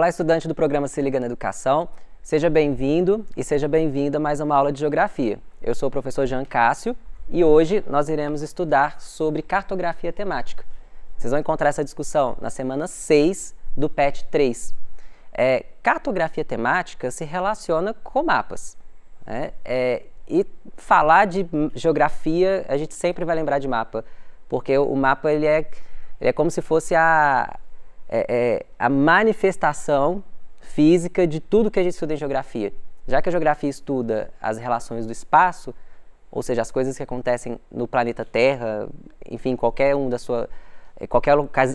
Olá, estudante do programa Se Liga na Educação. Seja bem-vindo e seja bem-vinda a mais uma aula de Geografia. Eu sou o professor Jean Cássio e hoje nós iremos estudar sobre cartografia temática. Vocês vão encontrar essa discussão na semana 6 do PET 3. Cartografia temática se relaciona com mapas, né? E falar de geografia, a gente sempre vai lembrar de mapa, porque o mapa ele é como se fosse a manifestação física de tudo que a gente estuda em geografia. Já que a geografia estuda as relações do espaço, ou seja, as coisas que acontecem no planeta Terra, enfim, qualquer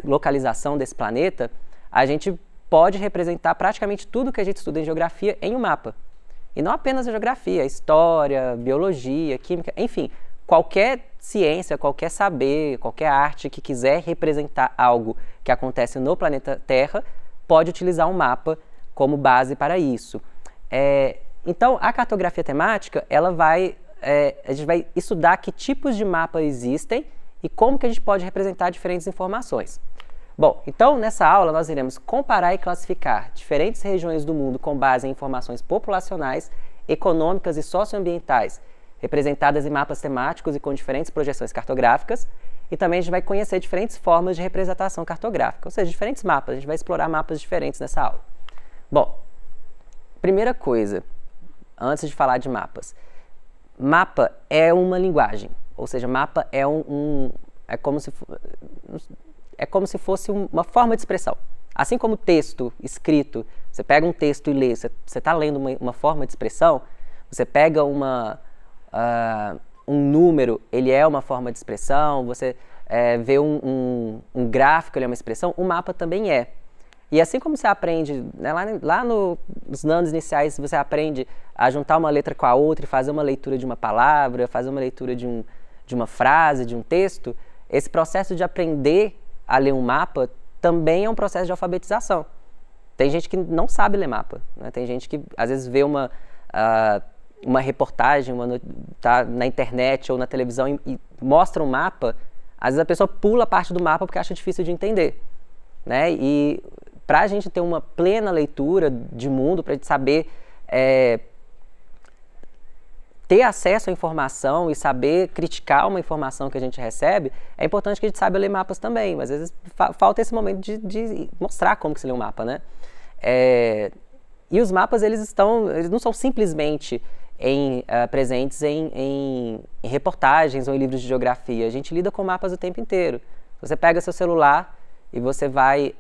localização desse planeta, a gente pode representar praticamente tudo que a gente estuda em geografia em um mapa. E não apenas a geografia, a história, biologia, química, enfim, qualquer ciência, qualquer saber, qualquer arte que quiser representar algo que acontece no planeta Terra, pode utilizar um mapa como base para isso. Então, a cartografia temática, a gente vai estudar que tipos de mapa existem e como que a gente pode representar diferentes informações. Bom, então nessa aula nós iremos comparar e classificar diferentes regiões do mundo com base em informações populacionais, econômicas e socioambientais, representadas em mapas temáticos e com diferentes projeções cartográficas, e também a gente vai conhecer diferentes formas de representação cartográfica, ou seja, diferentes mapas, a gente vai explorar mapas diferentes nessa aula. Bom, primeira coisa, antes de falar de mapas, mapa é uma linguagem, ou seja, mapa é é como se fosse uma forma de expressão. Assim como texto escrito, você pega um texto e lê, você está lendo uma forma de expressão, você pega um número, ele é uma forma de expressão, você vê um gráfico, ele é uma expressão, o mapa também é. E assim como você aprende, né, lá nos anos iniciais, você aprende a juntar uma letra com a outra e fazer uma leitura de uma palavra, fazer uma leitura de uma frase, de um texto, esse processo de aprender a ler um mapa também é um processo de alfabetização. Tem gente que não sabe ler mapa, né? Tem gente que às vezes vê uma reportagem tá na internet ou na televisão e mostra um mapa, às vezes a pessoa pula a parte do mapa porque acha difícil de entender, né? E para a gente ter uma plena leitura de mundo, para a gente saber ter acesso à informação e saber criticar uma informação que a gente recebe, é importante que a gente saiba ler mapas também, mas às vezes falta esse momento de mostrar como que se lê um mapa, né? E os mapas, eles não são simplesmente presentes em reportagens ou em livros de geografia, a gente lida com mapas o tempo inteiro. Você pega seu celular e você vai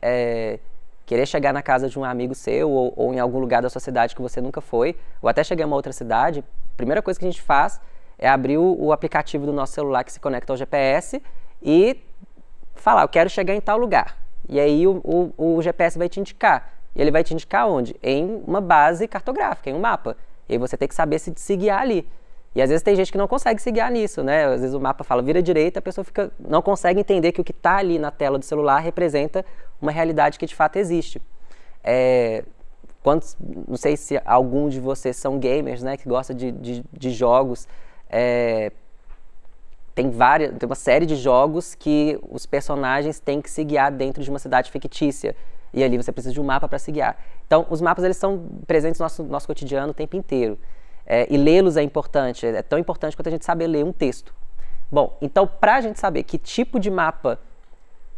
querer chegar na casa de um amigo seu ou em algum lugar da sua cidade que você nunca foi, ou até chegar em uma outra cidade, a primeira coisa que a gente faz é abrir o aplicativo do nosso celular que se conecta ao GPS e falar, eu quero chegar em tal lugar. E aí o GPS vai te indicar. E ele vai te indicar onde? Em uma base cartográfica, em um mapa. E aí você tem que saber se guiar ali. E às vezes tem gente que não consegue se guiar nisso, né? Às vezes o mapa fala vira direita, a pessoa não consegue entender que o que está ali na tela do celular representa uma realidade que de fato existe. Não sei se algum de vocês são gamers, né, que gosta de jogos. Tem uma série de jogos que os personagens têm que se guiar dentro de uma cidade fictícia. E ali você precisa de um mapa para se guiar. Então, os mapas eles são presentes no nosso cotidiano o tempo inteiro. E lê-los é importante, é tão importante quanto a gente saber ler um texto. Bom, então, para a gente saber que tipo de mapa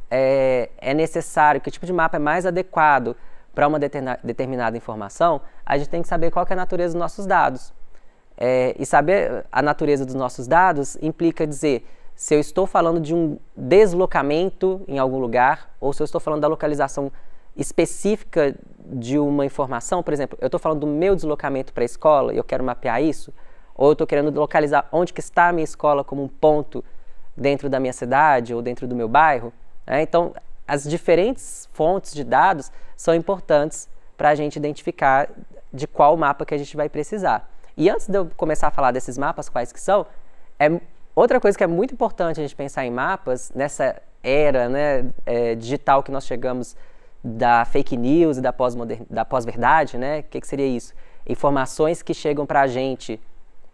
é necessário, que tipo de mapa é mais adequado para uma determinada informação, a gente tem que saber qual que é a natureza dos nossos dados. E saber a natureza dos nossos dados implica dizer se eu estou falando de um deslocamento em algum lugar ou se eu estou falando da localização específica de uma informação. Por exemplo, eu estou falando do meu deslocamento para a escola e eu quero mapear isso, ou eu estou querendo localizar onde que está a minha escola como um ponto dentro da minha cidade ou dentro do meu bairro. Então, as diferentes fontes de dados são importantes para a gente identificar de qual mapa que a gente vai precisar. E antes de eu começar a falar desses mapas, quais que são, outra coisa que é muito importante a gente pensar em mapas, nessa era, né, digital que nós chegamos da fake news e da pós-verdade, né? O que seria isso? Informações que chegam para a gente,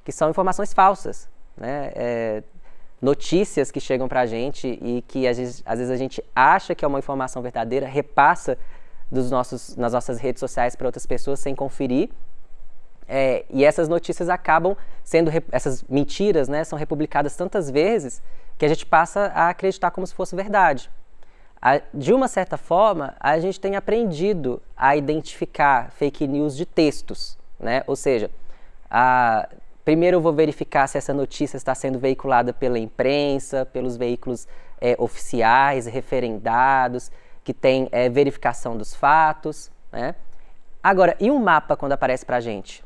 que são informações falsas, né? Notícias que chegam para a gente e que às vezes a gente acha que é uma informação verdadeira, repassa nas nossas redes sociais para outras pessoas sem conferir. E essas notícias acabam sendo, essas mentiras, né, são republicadas tantas vezes que a gente passa a acreditar como se fosse verdade. De uma certa forma, a gente tem aprendido a identificar fake news de textos, né? Ou seja, primeiro eu vou verificar se essa notícia está sendo veiculada pela imprensa, pelos veículos oficiais, referendados, que tem verificação dos fatos, né? Agora, e um mapa quando aparece pra gente?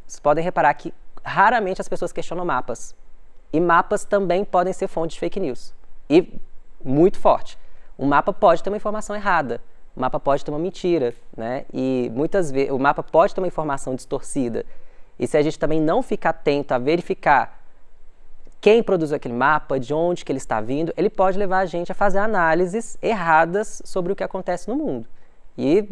Vocês podem reparar que raramente as pessoas questionam mapas. E mapas também podem ser fonte de fake news. E muito forte. O mapa pode ter uma informação errada. O mapa pode ter uma mentira, né? E muitas vezes o mapa pode ter uma informação distorcida. E se a gente também não ficar atento a verificar quem produziu aquele mapa, de onde que ele está vindo, ele pode levar a gente a fazer análises erradas sobre o que acontece no mundo. E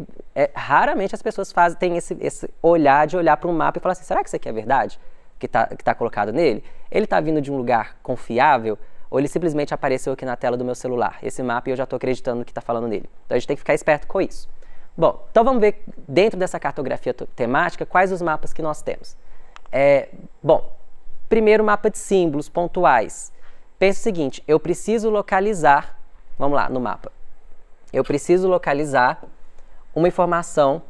raramente as pessoas têm esse olhar de olhar para um mapa e falar assim, será que isso aqui é verdade? Que tá colocado nele? Ele está vindo de um lugar confiável? Ou ele simplesmente apareceu aqui na tela do meu celular, esse mapa, e eu já estou acreditando no que está falando nele? Então a gente tem que ficar esperto com isso. Bom, então vamos ver dentro dessa cartografia temática quais os mapas que nós temos. Bom, primeiro mapa de símbolos pontuais. Pensa o seguinte, eu preciso localizar, vamos lá, no mapa. Eu preciso localizar uma informação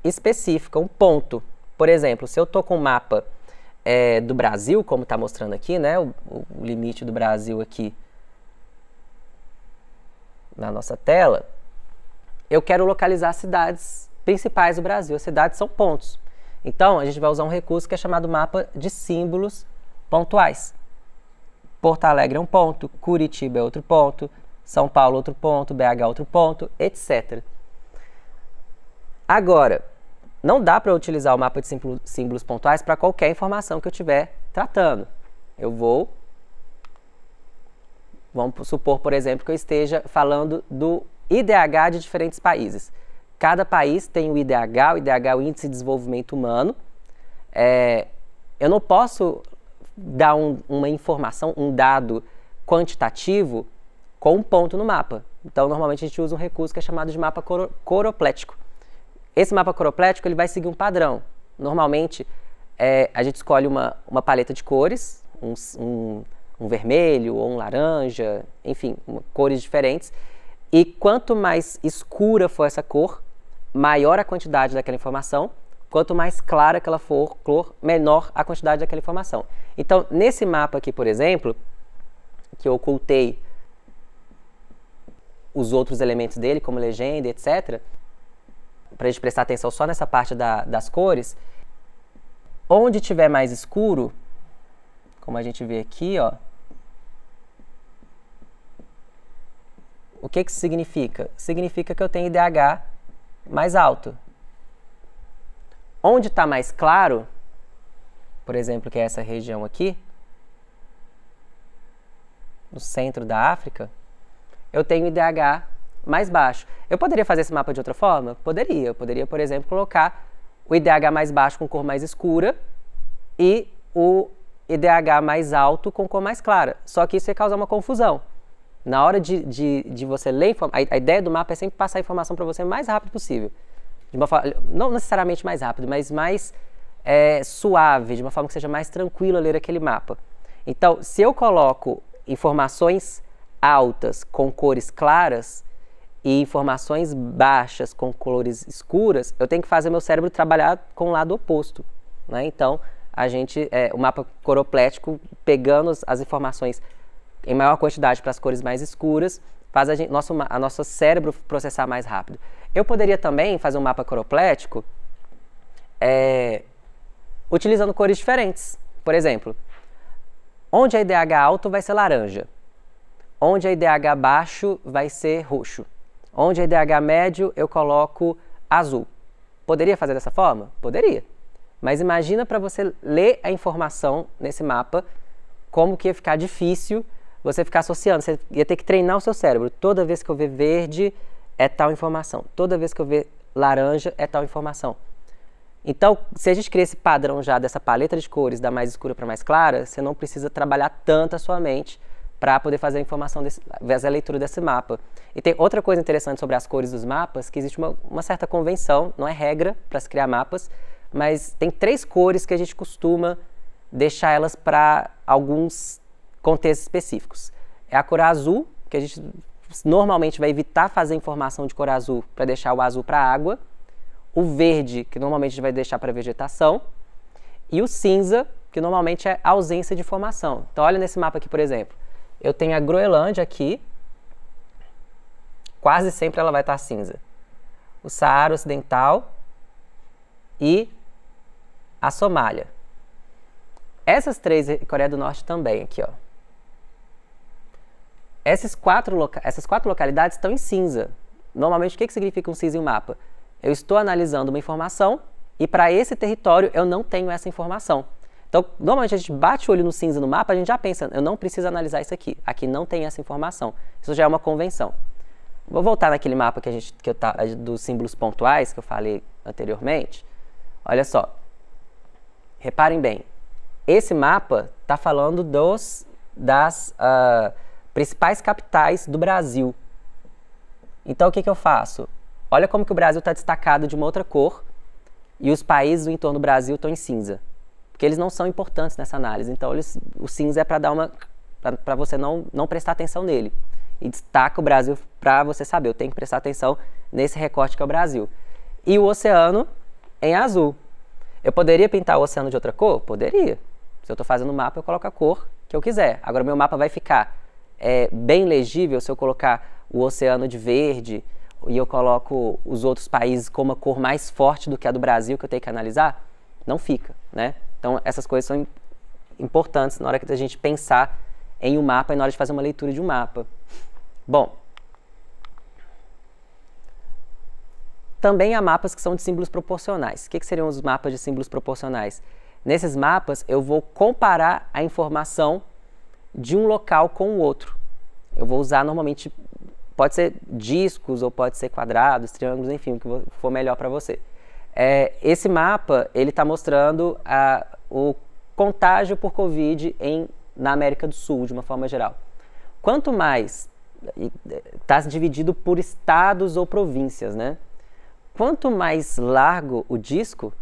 específica, um ponto. Por exemplo, se eu estou com um mapa do Brasil, como está mostrando aqui, né, o limite do Brasil aqui na nossa tela, eu quero localizar as cidades principais do Brasil. As cidades são pontos. Então, a gente vai usar um recurso que é chamado mapa de símbolos pontuais. Porto Alegre é um ponto, Curitiba é outro ponto, São Paulo outro ponto, BH outro ponto, etc. Agora, não dá para utilizar o mapa de símbolos pontuais para qualquer informação que eu estiver tratando. Vamos supor, por exemplo, que eu esteja falando do IDH de diferentes países. Cada país tem o IDH é o Índice de Desenvolvimento Humano. Eu não posso dar uma informação, um dado quantitativo com um ponto no mapa. Então, normalmente a gente usa um recurso que é chamado de mapa coroplético. Esse mapa coroplético ele vai seguir um padrão. Normalmente, a gente escolhe uma paleta de cores, um vermelho ou um laranja, enfim, cores diferentes. E quanto mais escura for essa cor, maior a quantidade daquela informação. Quanto mais clara que ela for, menor a quantidade daquela informação. Então, nesse mapa aqui, por exemplo, que eu ocultei os outros elementos dele, como legenda, etc., para a gente prestar atenção só nessa parte das cores, onde tiver mais escuro, como a gente vê aqui, ó, o que isso significa? Significa que eu tenho IDH mais alto. Onde está mais claro, por exemplo, que é essa região aqui, no centro da África, eu tenho IDH mais baixo. Eu poderia fazer esse mapa de outra forma? Poderia. Eu poderia, por exemplo, colocar o IDH mais baixo com cor mais escura e o IDH mais alto com cor mais clara. Só que isso ia causar uma confusão. Na hora de você ler, a ideia do mapa é sempre passar a informação para você o mais rápido possível. De uma forma, não necessariamente mais rápido, mas mais suave, de uma forma que seja mais tranquila ler aquele mapa. Então, se eu coloco informações altas com cores claras e informações baixas com cores escuras, eu tenho que fazer meu cérebro trabalhar com o lado oposto, né? Então, o mapa coroplético, pegando as informações em maior quantidade para as cores mais escuras, faz a nosso cérebro processar mais rápido. Eu poderia também fazer um mapa coroplético utilizando cores diferentes. Por exemplo, onde a IDH alto vai ser laranja. Onde a IDH baixo vai ser roxo. Onde a IDH médio eu coloco azul. Poderia fazer dessa forma? Poderia. Mas imagina para você ler a informação nesse mapa, como que ia ficar difícil você ficar associando. Você ia ter que treinar o seu cérebro. Toda vez que eu ver verde, é tal informação. Toda vez que eu ver laranja, é tal informação. Então, se a gente cria esse padrão já dessa paleta de cores, da mais escura para mais clara, você não precisa trabalhar tanto a sua mente para poder fazer a leitura desse mapa. E tem outra coisa interessante sobre as cores dos mapas, que existe uma certa convenção, não é regra para se criar mapas, mas tem 3 cores que a gente costuma deixar elas para alguns contextos específicos. É a cor azul, que a gente normalmente vai evitar fazer informação de cor azul para deixar o azul para a água, o verde, que normalmente a gente vai deixar para vegetação, e o cinza, que normalmente é ausência de informação. Então olha nesse mapa aqui, por exemplo, eu tenho a Groenlândia aqui, quase sempre ela vai estar cinza. O Saara Ocidental e a Somália. Essas 3, Coreia do Norte também, aqui, ó. Essas 4 localidades estão em cinza. Normalmente, o que significa um cinza em um mapa? Eu estou analisando uma informação e para esse território eu não tenho essa informação. Então, normalmente a gente bate o olho no cinza no mapa, a gente já pensa, eu não preciso analisar isso aqui. Aqui não tem essa informação. Isso já é uma convenção. Vou voltar naquele mapa dos símbolos pontuais que eu falei anteriormente. Olha só. Reparem bem. Esse mapa está falando das principais capitais do Brasil. Então, o que eu faço? Olha como que o Brasil está destacado de uma outra cor e os países do entorno do Brasil estão em cinza. Porque eles não são importantes nessa análise. Então, o cinza é para você não prestar atenção nele. E destaca o Brasil para você saber. Eu tenho que prestar atenção nesse recorte que é o Brasil. E o oceano em azul. Eu poderia pintar o oceano de outra cor? Poderia. Se eu estou fazendo o mapa, eu coloco a cor que eu quiser. Agora, meu mapa vai ficar bem legível se eu colocar o oceano de verde e eu coloco os outros países com uma cor mais forte do que a do Brasil que eu tenho que analisar? Não fica, né? Então, essas coisas são importantes na hora que a gente pensar em um mapa e na hora de fazer uma leitura de um mapa. Bom, também há mapas que são de símbolos proporcionais. O que seriam os mapas de símbolos proporcionais? Nesses mapas, eu vou comparar a informação de um local com o outro. Eu vou usar normalmente, pode ser discos ou pode ser quadrados, triângulos, enfim, o que for melhor para você. Esse mapa, ele está mostrando o contágio por Covid na América do Sul, de uma forma geral. Quanto mais está dividido por estados ou províncias, né? Quanto mais largo o disco,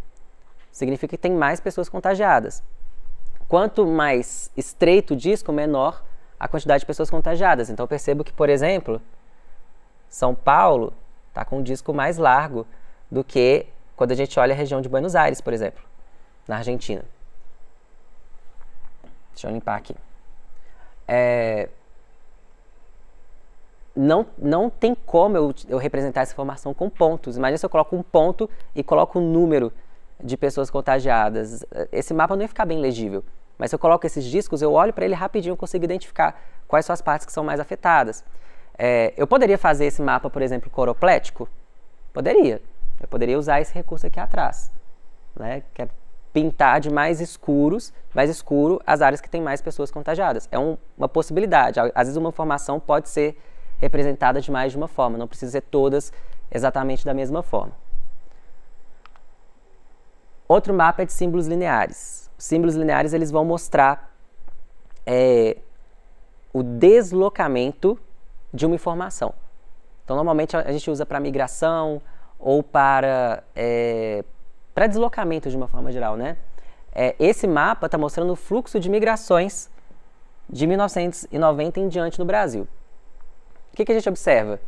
significa que tem mais pessoas contagiadas. Quanto mais estreito o disco, menor a quantidade de pessoas contagiadas. Então, eu percebo que, por exemplo, São Paulo está com um disco mais largo do que quando a gente olha a região de Buenos Aires, por exemplo, na Argentina. Deixa eu limpar aqui. Não tem como eu representar essa informação com pontos. Imagina se eu coloco um ponto e coloco um número de pessoas contagiadas. Esse mapa não ia ficar bem legível. Mas se eu coloco esses discos, eu olho para ele rapidinho e consigo identificar quais são as partes que são mais afetadas. Eu poderia fazer esse mapa, por exemplo, coroplético? Poderia. Eu poderia usar esse recurso aqui atrás, né? Que é pintar de mais escuro as áreas que têm mais pessoas contagiadas. É uma possibilidade. Às vezes uma informação pode ser representada de mais de uma forma, não precisa ser todas exatamente da mesma forma. Outro mapa é de símbolos lineares. Os símbolos lineares eles vão mostrar o deslocamento de uma informação. Então, normalmente a gente usa para migração ou para deslocamento de uma forma geral, né? Esse mapa está mostrando o fluxo de migrações de 1990 em diante no Brasil. O que a gente observa?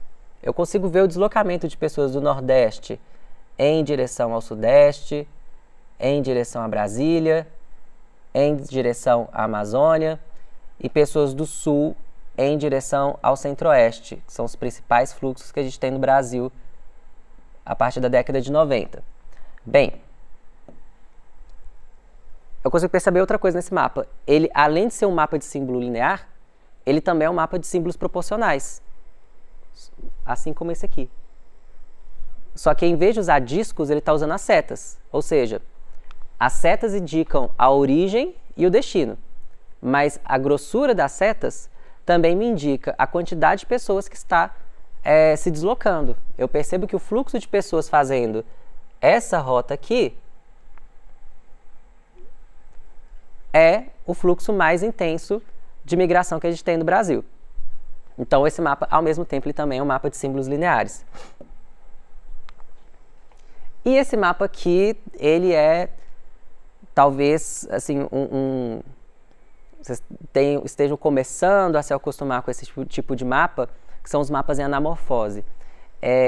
Eu consigo ver o deslocamento de pessoas do Nordeste em direção ao Sudeste, em direção a Brasília, em direção à Amazônia, e pessoas do Sul em direção ao Centro-Oeste, que são os principais fluxos que a gente tem no Brasil a partir da década de 90. Bem, eu consigo perceber outra coisa nesse mapa. Ele, além de ser um mapa de símbolo linear, ele também é um mapa de símbolos proporcionais, assim como esse aqui. Só que em vez de usar discos, ele está usando as setas, ou seja, as setas indicam a origem e o destino, mas a grossura das setas também me indica a quantidade de pessoas que está se deslocando. Eu percebo que o fluxo de pessoas fazendo essa rota aqui é o fluxo mais intenso de migração que a gente tem no Brasil. Então, esse mapa, ao mesmo tempo, ele também é um mapa de símbolos lineares. E esse mapa aqui, ele é, talvez, assim, vocês estejam começando a se acostumar com esse tipo de mapa, que são os mapas em anamorfose.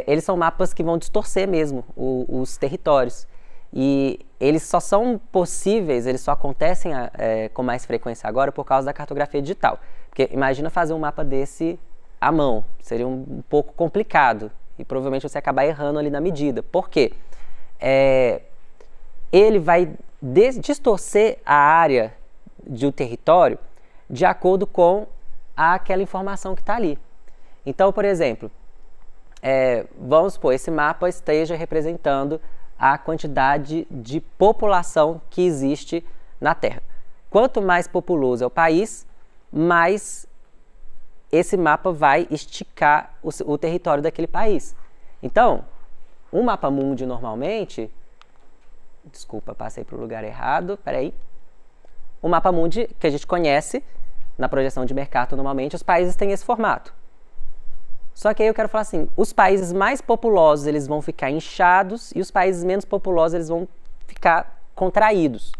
Eles são mapas que vão distorcer mesmo os territórios. E eles só são possíveis, eles só acontecem com mais frequência agora por causa da cartografia digital. Porque imagina fazer um mapa desse à mão, seria um pouco complicado e provavelmente você acabar errando ali na medida. Por quê? Ele vai distorcer a área do território de acordo com aquela informação que está ali. Então, por exemplo, vamos supor, esse mapa esteja representando a quantidade de população que existe na Terra. Quanto mais populoso é o país, mais esse mapa vai esticar o território daquele país. Então, um mapa mundi normalmente... Desculpa, passei para o lugar errado, peraí. O mapa mundi que a gente conhece, na projeção de Mercator normalmente, os países têm esse formato. Só que aí eu quero falar assim, os países mais populosos eles vão ficar inchados e os países menos populosos eles vão ficar contraídos.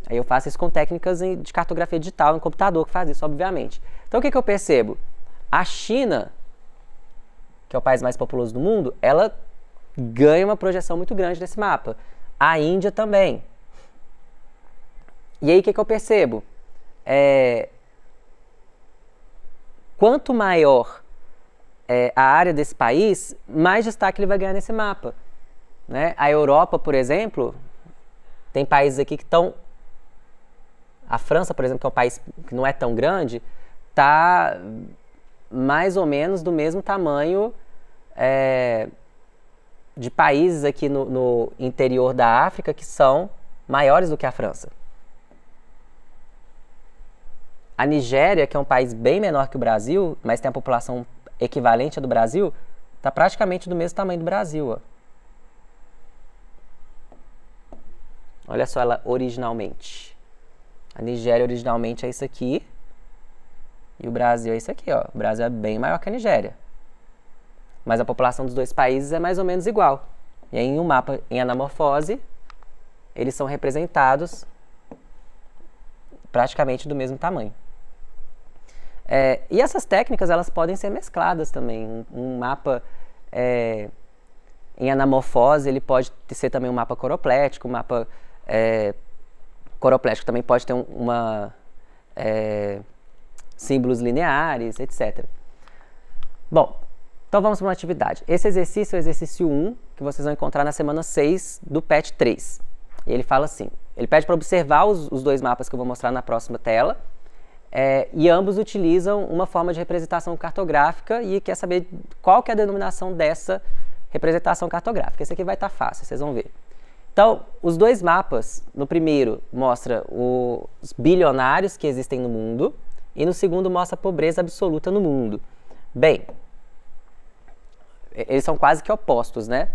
Aí eu faço isso com técnicas de cartografia digital no computador que faz isso, obviamente. Então o que eu percebo? A China, que é o país mais populoso do mundo, ela ganha uma projeção muito grande desse mapa. A Índia também. E aí o que eu percebo? Quanto maior a área desse país, mais destaque ele vai ganhar nesse mapa. Né? A Europa, por exemplo, tem países aqui que estão... A França, por exemplo, que é um país que não é tão grande, está mais ou menos do mesmo tamanho de países aqui no interior da África que são maiores do que a França. A Nigéria, que é um país bem menor que o Brasil, mas tem a população equivalente à do Brasil, está praticamente do mesmo tamanho do Brasil. Ó. Olha só ela originalmente. A Nigéria originalmente é isso aqui. E o Brasil é isso aqui. Ó. O Brasil é bem maior que a Nigéria. Mas a população dos dois países é mais ou menos igual. E aí, em um mapa em anamorfose, eles são representados praticamente do mesmo tamanho. E essas técnicas elas podem ser mescladas também. Um mapa em anamorfose ele pode ser também um mapa coroplético, um mapa coroplético também pode ter símbolos lineares, etc. Bom, então vamos para uma atividade. Esse exercício é o exercício 1, que vocês vão encontrar na semana 6 do PET 3. E ele fala assim, ele pede para observar os dois mapas que eu vou mostrar na próxima tela, e ambos utilizam uma forma de representação cartográfica e quer saber qual que é a denominação dessa representação cartográfica. Esse aqui vai estar fácil, vocês vão ver. Então, os dois mapas, no primeiro mostra os bilionários que existem no mundo e no segundo mostra a pobreza absoluta no mundo. Bem, eles são quase que opostos, né?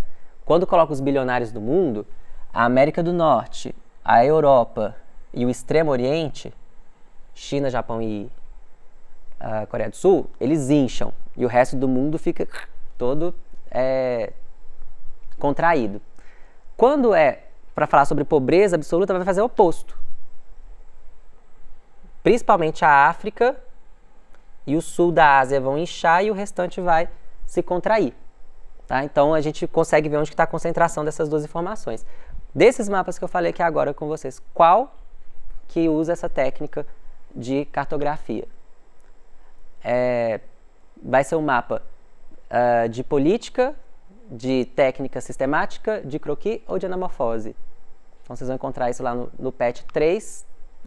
Quando coloca os bilionários do mundo, a América do Norte, a Europa e o Extremo Oriente, China, Japão e a Coreia do Sul, eles incham e o resto do mundo fica todo contraído. Quando é para falar sobre pobreza absoluta, vai fazer o oposto. Principalmente a África e o sul da Ásia vão inchar e o restante vai se contrair. Tá? Então a gente consegue ver onde está a concentração dessas duas informações. Desses mapas que eu falei aqui agora com vocês, qual que usa essa técnica de cartografia? Vai ser um mapa de política, de técnica sistemática, de croquis ou de anamorfose. Então vocês vão encontrar isso lá no PET 3,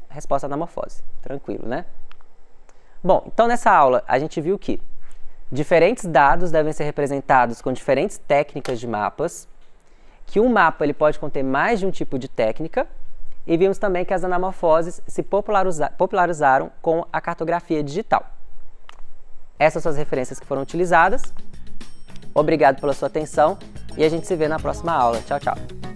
resposta anamorfose. Tranquilo, né? Bom, então nessa aula a gente viu que diferentes dados devem ser representados com diferentes técnicas de mapas, que um mapa ele pode conter mais de um tipo de técnica, e vimos também que as anamorfoses se popularizaram com a cartografia digital. Essas são as referências que foram utilizadas. Obrigado pela sua atenção e a gente se vê na próxima aula. Tchau, tchau!